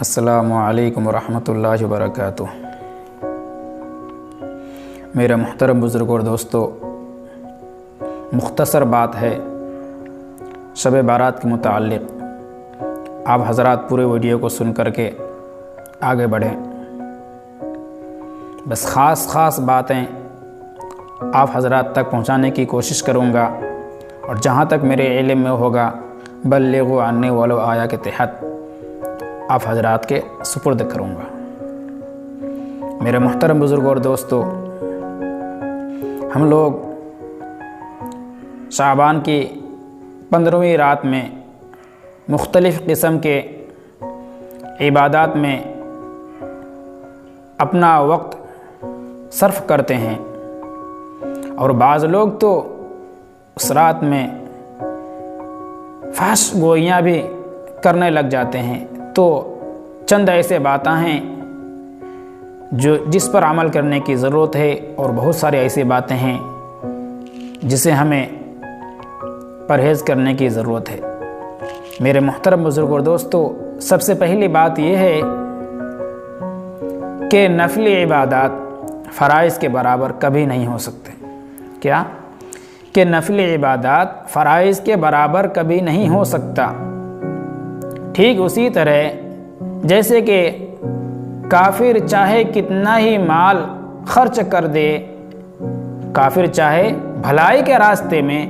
السلام علیکم ورحمۃ اللہ وبرکاتہ۔ میرے محترم بزرگ اور دوستو، مختصر بات ہے شب بارات کے متعلق۔ آپ حضرات پورے ویڈیو کو سن کر کے آگے بڑھیں۔ بس خاص باتیں آپ حضرات تک پہنچانے کی کوشش کروں گا، اور جہاں تک میرے علم میں ہوگا بلغوا عنی ولو آیا کے تحت آپ حضرات کے سپرد کروں گا۔ میرے محترم بزرگ اور دوستو، ہم لوگ شعبان کی 15ویں رات میں مختلف قسم کے عبادات میں اپنا وقت صرف کرتے ہیں، اور بعض لوگ تو اس رات میں فحش گوئیاں بھی کرنے لگ جاتے ہیں۔ تو چند ایسے باتیں ہیں جس پر عمل کرنے کی ضرورت ہے، اور بہت ساری ایسی باتیں ہیں جسے ہمیں پرہیز کرنے کی ضرورت ہے۔ میرے محترم بزرگ اور دوستو، سب سے پہلی بات یہ ہے کہ نفل عبادات فرائض کے برابر کبھی نہیں ہو سکتے۔ کیا؟ کہ نفل عبادات فرائض کے برابر کبھی نہیں ہو سکتا۔ ٹھیک اسی طرح جیسے کہ کافر چاہے کتنا ہی مال خرچ کر دے، کافر چاہے بھلائی کے راستے میں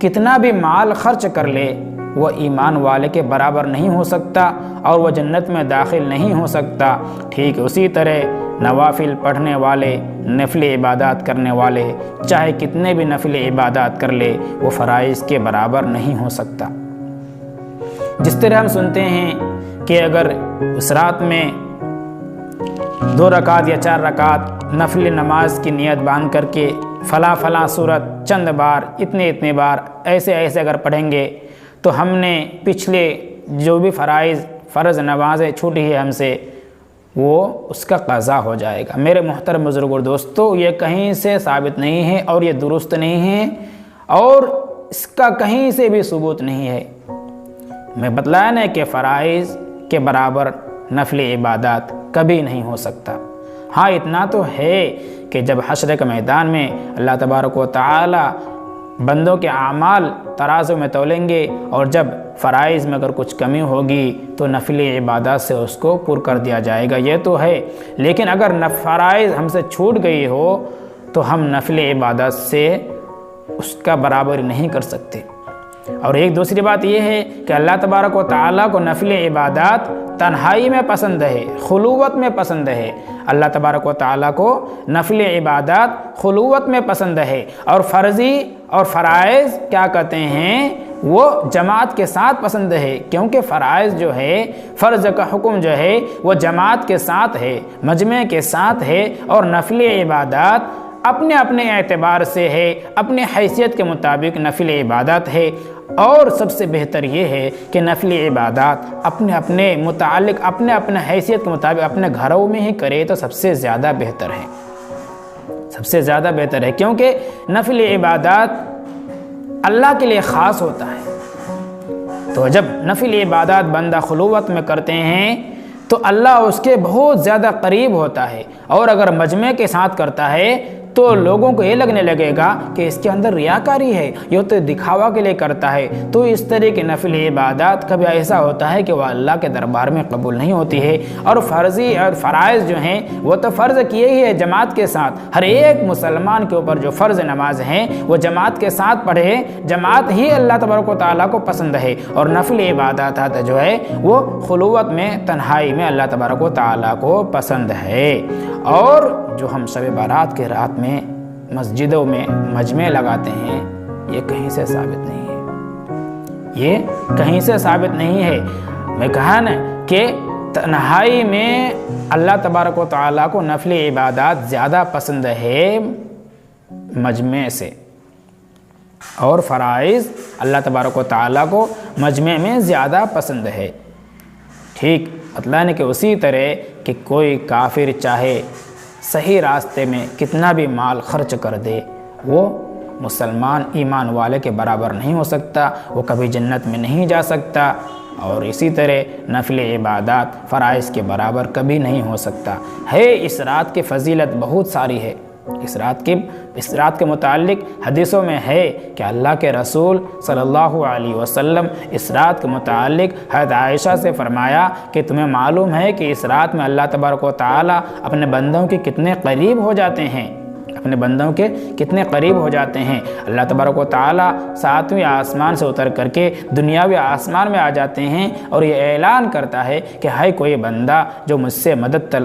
کتنا بھی مال خرچ کر لے، وہ ایمان والے کے برابر نہیں ہو سکتا، اور وہ جنت میں داخل نہیں ہو سکتا۔ ٹھیک اسی طرح نوافل پڑھنے والے، نفل عبادات کرنے والے چاہے کتنے بھی نفل عبادات کر لے، وہ فرائض کے برابر نہیں ہو سکتا۔ جس طرح ہم سنتے ہیں کہ اگر اس رات میں 2 رکعت یا 4 رکعت نفل نماز کی نیت باندھ کر کے فلاں صورت چند بار، اتنے بار ایسے اگر پڑھیں گے، تو ہم نے پچھلے جو بھی فرض نمازیں چھوٹی ہے ہم سے، وہ اس کا قضا ہو جائے گا۔ میرے محترم بزرگ اور دوستو، یہ کہیں سے ثابت نہیں ہے، اور یہ درست نہیں ہے، اور اس کا کہیں سے بھی ثبوت نہیں ہے۔ میں بتلایا نا کہ فرائض کے برابر نفل عبادات کبھی نہیں ہو سکتا۔ ہاں، اتنا تو ہے کہ جب حشر کے میدان میں اللہ تبارک و تعالی بندوں کے اعمال ترازو میں تولیں گے، اور جب فرائض میں اگر کچھ کمی ہوگی تو نفل عبادات سے اس کو پر کر دیا جائے گا، یہ تو ہے۔ لیکن اگر فرائض ہم سے چھوٹ گئی ہو تو ہم نفل عبادات سے اس کا برابر نہیں کر سکتے۔ اور ایک دوسری بات یہ ہے کہ اللہ تبارک و تعالیٰ کو نفل عبادات تنہائی میں پسند ہے، خلوت میں پسند ہے۔ اللہ تبارک و تعالیٰ کو نفل عبادات خلوت میں پسند ہے، اور فرضی اور فرائض کیا کہتے ہیں، وہ جماعت کے ساتھ پسند ہے، کیونکہ فرائض جو ہے، فرض کا حکم جو ہے، وہ جماعت کے ساتھ ہے، مجمع کے ساتھ ہے، اور نفل عبادات اپنے اعتبار سے ہے، اپنے حیثیت کے مطابق نفل عبادات ہے۔ اور سب سے بہتر یہ ہے کہ نفل عبادات اپنے متعلق اپنے حیثیت کے مطابق اپنے گھروں میں ہی کرے تو سب سے زیادہ بہتر ہے، سب سے زیادہ بہتر ہے، کیونکہ نفل عبادات اللہ کے لیے خاص ہوتا ہے۔ تو جب نفل عبادات بندہ خلوت میں کرتے ہیں تو اللہ اس کے بہت زیادہ قریب ہوتا ہے، اور اگر مجمع کے ساتھ کرتا ہے تو لوگوں کو یہ لگنے لگے گا کہ اس کے اندر ریاکاری ہے، یہ تو دکھاوا کے لیے کرتا ہے۔ تو اس طرح کی نفل عبادات کبھی ایسا ہوتا ہے کہ وہ اللہ کے دربار میں قبول نہیں ہوتی ہے۔ اور فرضی اور فرائض جو ہیں، وہ تو فرض کیے ہی ہے جماعت کے ساتھ۔ ہر ایک مسلمان کے اوپر جو فرض نماز ہیں وہ جماعت کے ساتھ پڑھے، جماعت ہی اللہ تبارک و تعالیٰ کو پسند ہے، اور نفل عبادات جو ہے وہ خلوت میں، تنہائی میں اللہ تبارک و تعالیٰ کو پسند ہے۔ اور جو ہم شب بارات کے رات میں مسجدوں میں مجمع لگاتے ہیں، یہ کہیں سے ثابت نہیں ہے، یہ کہیں سے ثابت نہیں ہے۔ میں کہا نا کہ تنہائی میں اللہ تبارک و تعالیٰ کو نفل عبادات زیادہ پسند ہے مجمع سے، اور فرائض اللہ تبارک و تعالیٰ کو مجمع میں زیادہ پسند ہے۔ ٹھیک مطلب ہے کہ اسی طرح کہ کوئی کافر چاہے صحیح راستے میں کتنا بھی مال خرچ کر دے، وہ مسلمان ایمان والے کے برابر نہیں ہو سکتا، وہ کبھی جنت میں نہیں جا سکتا۔ اور اسی طرح نفل عبادات فرائض کے برابر کبھی نہیں ہو سکتا ہے۔ اس رات کی فضیلت بہت ساری ہے۔ اس رات کے متعلق حدیثوں میں ہے کہ اللہ کے رسول صلی اللہ علیہ وسلم اس رات کے متعلق حضرت عائشہ سے فرمایا کہ تمہیں معلوم ہے کہ اس رات میں اللہ تبارک و تعالی اپنے بندوں کے کتنے قریب ہو جاتے ہیں، اپنے بندوں کے کتنے قریب ہو جاتے ہیں۔ اللہ تبارک و تعالی 7ویں آسمان سے اتر کر کے دنیاوی آسمان میں آ جاتے ہیں اور یہ اعلان کرتا ہے کہ ہے کوئی بندہ جو مجھ سے مدد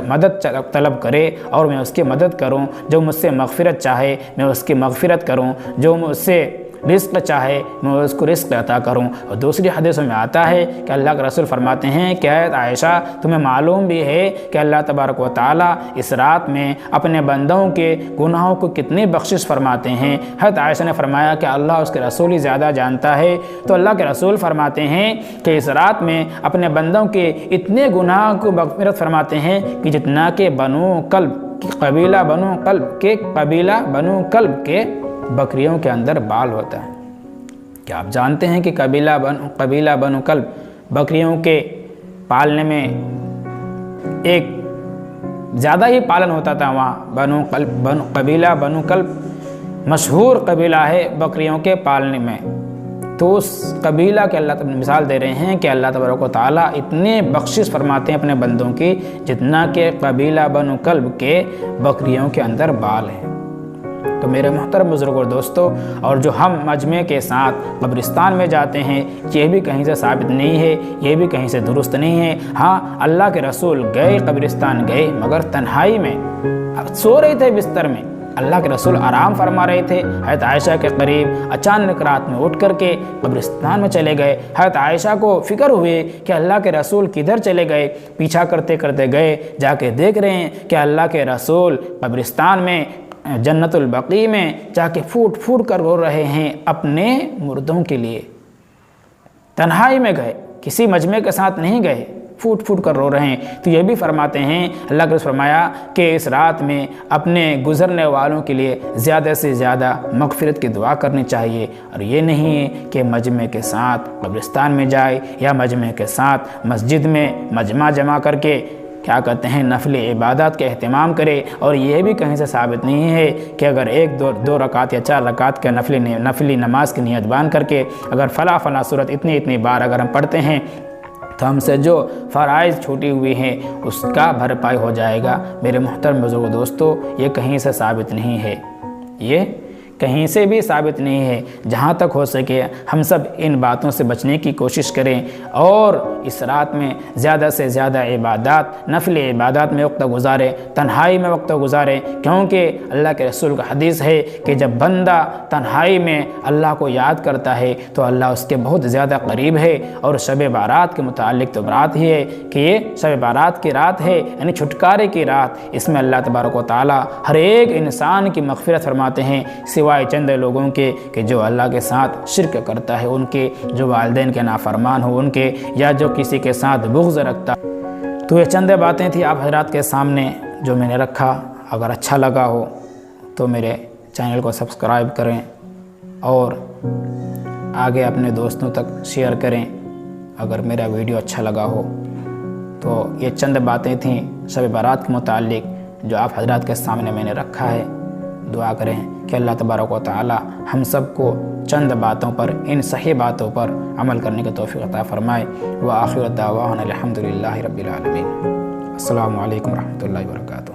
طلب کرے اور میں اس کی مدد کروں، جو مجھ سے مغفرت چاہے میں اس کی مغفرت کروں، جو مجھ سے رزق چاہے میں اس کو رزق عطا کروں۔ اور دوسری حدیثوں میں آتا ہے کہ اللہ کے رسول فرماتے ہیں کہ اے عائشہ تمہیں معلوم بھی ہے کہ اللہ تبارک و تعالی اس رات میں اپنے بندوں کے گناہوں کو کتنی بخشش فرماتے ہیں۔ حضرت عائشہ نے فرمایا کہ اللہ اس کے رسول ہی زیادہ جانتا ہے۔ تو اللہ کے رسول فرماتے ہیں کہ اس رات میں اپنے بندوں کے اتنے گناہ کو مغفرت فرماتے ہیں کہ جتنا کہ قبیلہ بنو کلب کے بکریوں کے اندر بال ہوتا ہے۔ کیا آپ جانتے ہیں کہ قبیلہ بنو کلب بکریوں کے پالنے میں ایک زیادہ ہی پالن ہوتا تھا وہاں۔ قبیلہ بنو کلب مشہور قبیلہ ہے بکریوں کے پالنے میں۔ تو اس قبیلہ کے اللہ تعالیٰ مثال دے رہے ہیں کہ اللہ تبارک و تعالیٰ اتنے بخشش فرماتے ہیں اپنے بندوں کی جتنا کہ قبیلہ بنو کلب کے بکریوں کے اندر بال ہیں۔ تو میرے محترم بزرگوں اور دوستو، اور جو ہم مجمع کے ساتھ قبرستان میں جاتے ہیں یہ بھی کہیں سے ثابت نہیں ہے، یہ بھی کہیں سے درست نہیں ہے۔ ہاں اللہ کے رسول قبرستان گئے مگر تنہائی میں سو رہے تھے بستر میں، اللہ کے رسول آرام فرما رہے تھے۔ حضرت عائشہ کے قریب اچانک رات میں اٹھ کر کے قبرستان میں چلے گئے۔ حضرت عائشہ کو فکر ہوئی کہ اللہ کے رسول کدھر چلے گئے، پیچھا کرتے کرتے گئے، جا کے دیکھ رہے ہیں کہ اللہ کے رسول قبرستان میں جنت البقیع میں جا کے پھوٹ پھوٹ کر رو رہے ہیں اپنے مردوں کے لیے۔ تنہائی میں گئے، کسی مجمع کے ساتھ نہیں گئے، پھوٹ پھوٹ کر رو رہے ہیں۔ تو یہ بھی فرماتے ہیں اللہ کے رسول فرمایا کہ اس رات میں اپنے گزرنے والوں کے لیے زیادہ سے زیادہ مغفرت کی دعا کرنی چاہیے، اور یہ نہیں کہ مجمع کے ساتھ قبرستان میں جائے یا مجمع کے ساتھ مسجد میں مجمع جمع کر کے کیا کہتے ہیں نفل عبادات کا اہتمام کرے۔ اور یہ بھی کہیں سے ثابت نہیں ہے کہ اگر ایک دو رکعت یا 4 رکعت کے نفلی نماز کی نیت بان کر کے اگر فلاں صورت اتنی بار اگر ہم پڑھتے ہیں تو ہم سے جو فرائض چھوٹی ہوئی ہیں اس کا بھرپائی ہو جائے گا۔ میرے محترم بزرگ دوستو، یہ کہیں سے ثابت نہیں ہے، یہ کہیں سے بھی ثابت نہیں ہے۔ جہاں تک ہو سکے ہم سب ان باتوں سے بچنے کی کوشش کریں اور اس رات میں زیادہ سے زیادہ عبادات، نفل عبادات میں وقت گزاریں، تنہائی میں وقت گزاریں، کیونکہ اللہ کے رسول کا حدیث ہے کہ جب بندہ تنہائی میں اللہ کو یاد کرتا ہے تو اللہ اس کے بہت زیادہ قریب ہے۔ اور شب بارات کے متعلق تو بات ہی ہے کہ یہ شب بارات کی رات ہے، یعنی چھٹکارے کی رات۔ اس میں اللہ تبارک و تعالی ہر ایک انسان کی مغفرت فرماتے ہیں سوائے چند لوگوں کے کہ جو اللہ کے ساتھ شرک کرتا ہے، ان کے جو والدین کے نافرمان ہو ان کے، یا جو کسی کے ساتھ بغض رکھتا۔ تو یہ چند باتیں تھیں آپ حضرات کے سامنے جو میں نے رکھا۔ اگر اچھا لگا ہو تو میرے چینل کو سبسکرائب کریں اور آگے اپنے دوستوں تک شیئر کریں اگر میرا ویڈیو اچھا لگا ہو۔ تو یہ چند باتیں تھیں شب بارات کے متعلق جو آپ حضرات کے سامنے میں نے رکھا ہے۔ دعا کریں کہ اللہ تبارک و تعالی ہم سب کو چند باتوں پر، ان صحیح باتوں پر عمل کرنے کی توفیق عطا فرمائے۔ وآخر دعوانا الحمدللہ رب العالمین۔ السلام علیکم ورحمۃ اللہ وبرکاتہ۔